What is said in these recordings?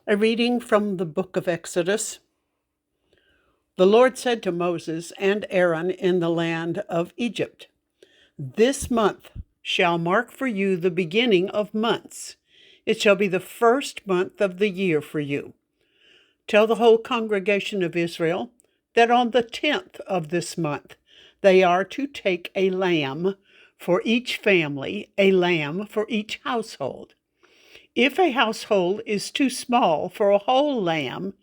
A reading from the book of Exodus. The Lord said to Moses and Aaron in the land of Egypt, "This month shall mark for you the beginning of months. It shall be the first month of the year for you. Tell the whole congregation of Israel that on the 10th of this month they are to take a lamb for each family, a lamb for each household. If a household is too small for a whole lamb,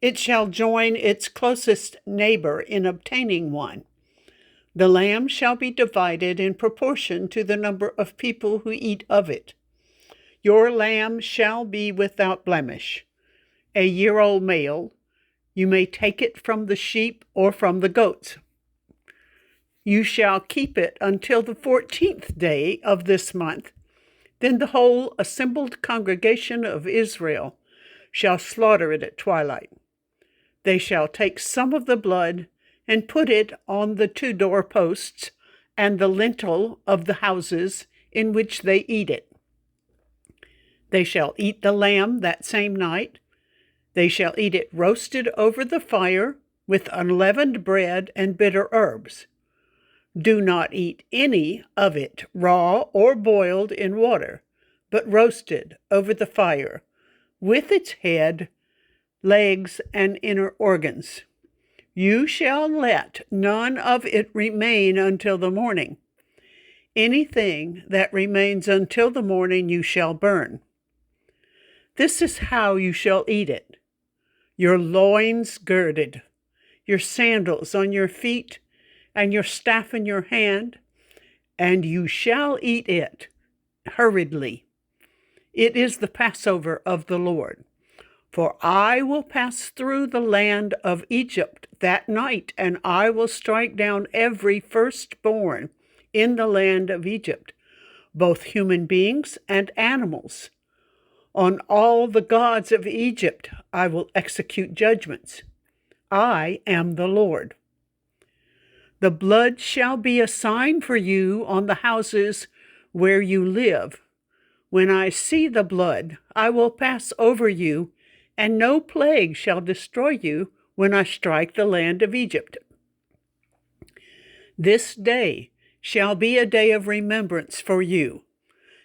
it shall join its closest neighbor in obtaining one. The lamb shall be divided in proportion to the number of people who eat of it. Your lamb shall be without blemish, a year-old male. You may take it from the sheep or from the goats. You shall keep it until the 14th day of this month. Then the whole assembled congregation of Israel shall slaughter it at twilight. They shall take some of the blood and put it on the 2 doorposts and the lintel of the houses in which they eat it. They shall eat the lamb that same night. They shall eat it roasted over the fire with unleavened bread and bitter herbs. Do not eat any of it raw or boiled in water, but roasted over the fire, with its head, legs, and inner organs. You shall let none of it remain until the morning. Anything that remains until the morning you shall burn. This is how you shall eat it: your loins girded, your sandals on your feet, and your staff in your hand, and you shall eat it hurriedly. It is the Passover of the Lord. For I will pass through the land of Egypt that night, and I will strike down every firstborn in the land of Egypt, both human beings and animals. On all the gods of Egypt I will execute judgments. I am the Lord. The blood shall be a sign for you on the houses where you live. When I see the blood, I will pass over you, and no plague shall destroy you when I strike the land of Egypt. This day shall be a day of remembrance for you,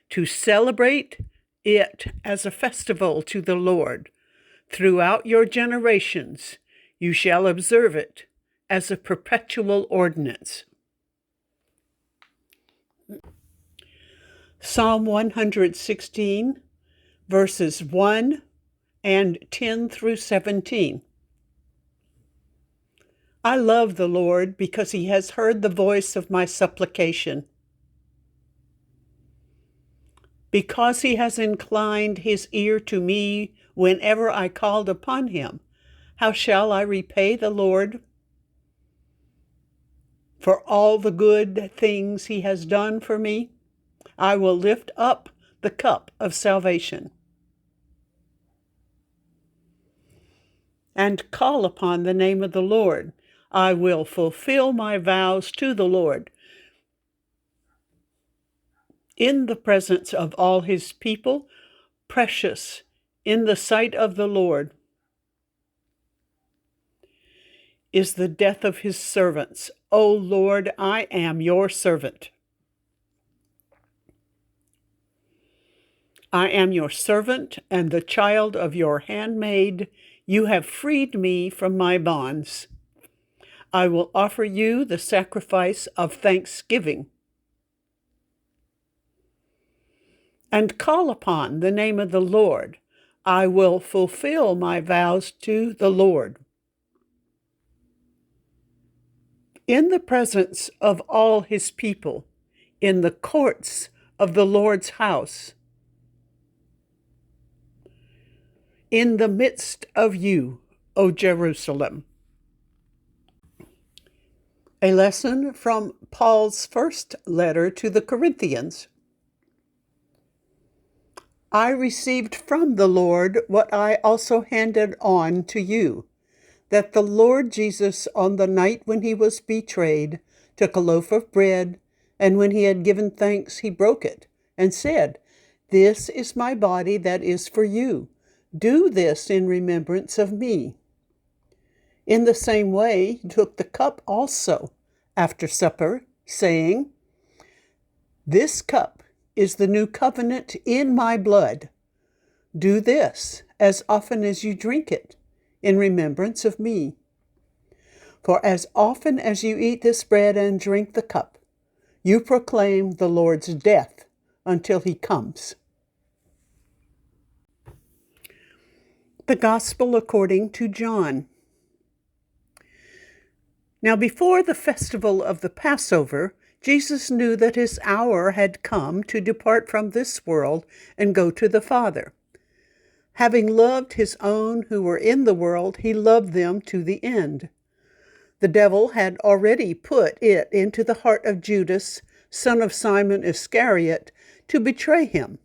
to celebrate it as a festival to the Lord. Throughout your generations you shall observe it as a perpetual ordinance." Psalm 116, verses 1 and 10 through 17. I love the Lord because he has heard the voice of my supplication. Because he has inclined his ear to me whenever I called upon him, how shall I repay the Lord for all the good things he has done for me? I will lift up the cup of salvation and call upon the name of the Lord. I will fulfill my vows to the Lord in the presence of all his people, precious in the sight of the Lord is the death of his servants. O Lord, I am your servant. I am your servant and the child of your handmaid. You have freed me from my bonds. I will offer you the sacrifice of thanksgiving and call upon the name of the Lord. I will fulfill my vows to the Lord. In the presence of all his people, in the courts of the Lord's house, in the midst of you, O Jerusalem. A lesson from Paul's first letter to the Corinthians. I received from the Lord what I also handed on to you, that the Lord Jesus, on the night when he was betrayed, took a loaf of bread, and when he had given thanks, he broke it, and said, "This is my body that is for you. Do this in remembrance of me. In the same way, he took the cup also after supper, saying, This cup is the new covenant in my blood. Do this as often as you drink it in remembrance of me. For as often as you eat this bread and drink the cup, you proclaim the Lord's death until he comes. The Gospel according to John. Now before the festival of the Passover, Jesus knew that his hour had come to depart from this world and go to the Father. Having loved his own who were in the world, he loved them to the end. The devil had already put it into the heart of Judas, son of Simon Iscariot, to betray him.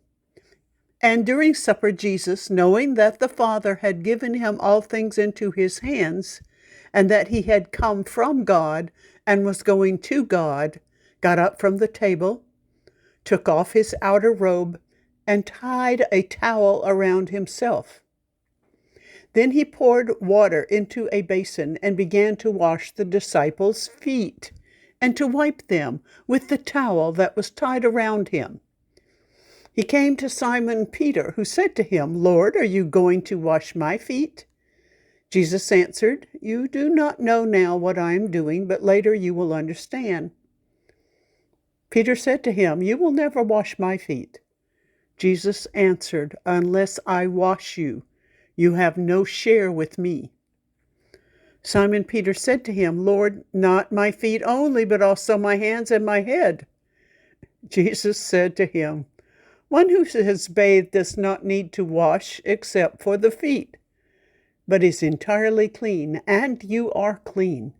And during supper, Jesus, knowing that the Father had given him all things into his hands, and that he had come from God and was going to God, got up from the table, took off his outer robe, and tied a towel around himself. Then he poured water into a basin and began to wash the disciples' feet and to wipe them with the towel that was tied around him. He came to Simon Peter, who said to him, Lord, are you going to wash my feet? Jesus answered, You do not know now what I am doing, but later you will understand. Peter said to him, You will never wash my feet. Jesus answered, Unless I wash you, you have no share with me. Simon Peter said to him, Lord, not my feet only, but also my hands and my head. Jesus said to him, One who has bathed does not need to wash except for the feet, but is entirely clean, and you are clean,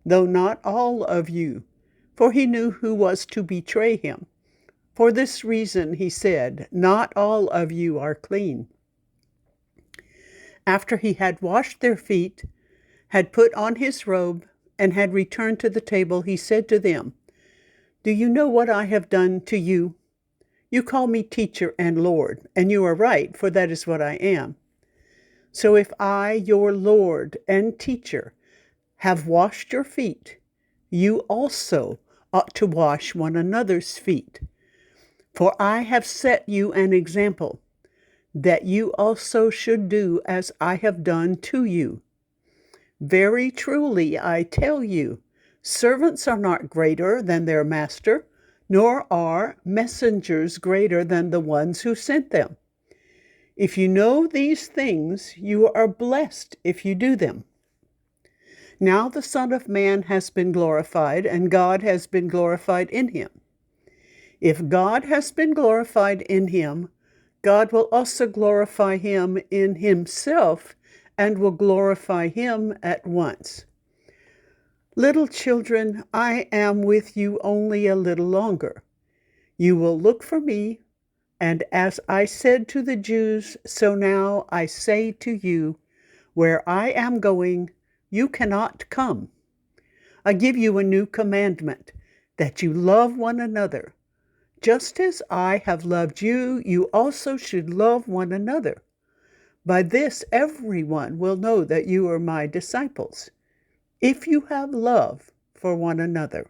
though not all of you. For he knew who was to betray him. For this reason he said, Not all of you are clean. After he had washed their feet, had put on his robe, and had returned to the table, he said to them, Do you know what I have done to you? You call me teacher and Lord, and you are right, for that is what I am. So if I, your Lord and teacher, have washed your feet, you also ought to wash one another's feet. For I have set you an example, that you also should do as I have done to you. Very truly I tell you, servants are not greater than their master, nor are messengers greater than the ones who sent them. If you know these things, you are blessed if you do them. Now the Son of Man has been glorified, and God has been glorified in him. If God has been glorified in him, God will also glorify him in himself, and will glorify him at once. Little children, I am with you only a little longer. You will look for me, and as I said to the Jews, so now I say to you, where I am going, you cannot come. I give you a new commandment, that you love one another. Just as I have loved you, you also should love one another. By this everyone will know that you are my disciples, if you have love for one another.